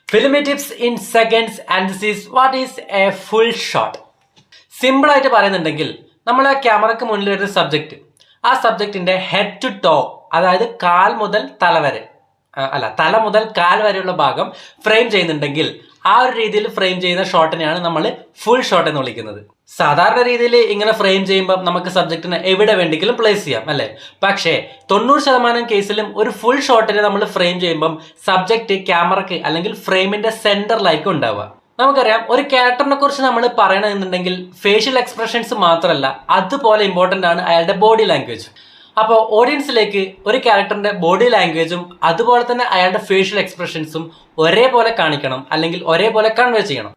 Filmy tips in seconds and this is what is a full shot. Simple ആയിട്ട് പറയുന്നുണ്ടെങ്കിൽ നമ്മൾ ആ ക്യാമറക്ക് മുന്നിൽ ഒരു സബ്ജക്റ്റ്, ആ സബ്ജക്റ്റിന്റെ ഹെഡ് ടു ടോ, അതായത് കാൽ മുതൽ തല വരെ തല മുതൽ കാൽ വരെയുള്ള ഭാഗം ഫ്രെയിം ചെയ്യുന്നുണ്ടെങ്കിൽ ആ ഒരു രീതിയിൽ ഫ്രെയിം ചെയ്യുന്ന ഷോട്ടിനെയാണ് നമ്മൾ ഫുൾ ഷോട്ട് എന്ന് വിളിക്കുന്നത്. സാധാരണ രീതിയിൽ ഇങ്ങനെ ഫ്രെയിം ചെയ്യുമ്പോൾ നമുക്ക് സബ്ജക്റ്റിനെ എവിടെ വേണ്ടെങ്കിലും പ്ലേസ് ചെയ്യാം അല്ലേ. പക്ഷേ 90% കേസിലും ഒരു ഫുൾ ഷോട്ടിനെ നമ്മൾ ഫ്രെയിം ചെയ്യുമ്പം സബ്ജക്റ്റ് ക്യാമറക്ക് അല്ലെങ്കിൽ ഫ്രെയിമിന്റെ സെന്ററിലായിരിക്കും ഉണ്ടാവുക. നമുക്കറിയാം, ഒരു ക്യാരക്ടറിനെ കുറിച്ച് നമ്മൾ പറയണമെന്നുണ്ടെങ്കിൽ ഫേഷ്യൽ എക്സ്പ്രഷൻസ് മാത്രമല്ല, അതുപോലെ ഇമ്പോർട്ടൻ്റ് ആണ് അയാളുടെ ബോഡി ലാംഗ്വേജ്. അപ്പോൾ ഓഡിയൻസിലേക്ക് ഒരു ക്യാരക്ടറിന്റെ ബോഡി ലാംഗ്വേജും അതുപോലെ തന്നെ അയാളുടെ ഫേഷ്യൽ എക്സ്പ്രഷൻസും ഒരേപോലെ കാണിക്കണം അല്ലെങ്കിൽ ഒരേപോലെ കൺവേ ചെയ്യണം.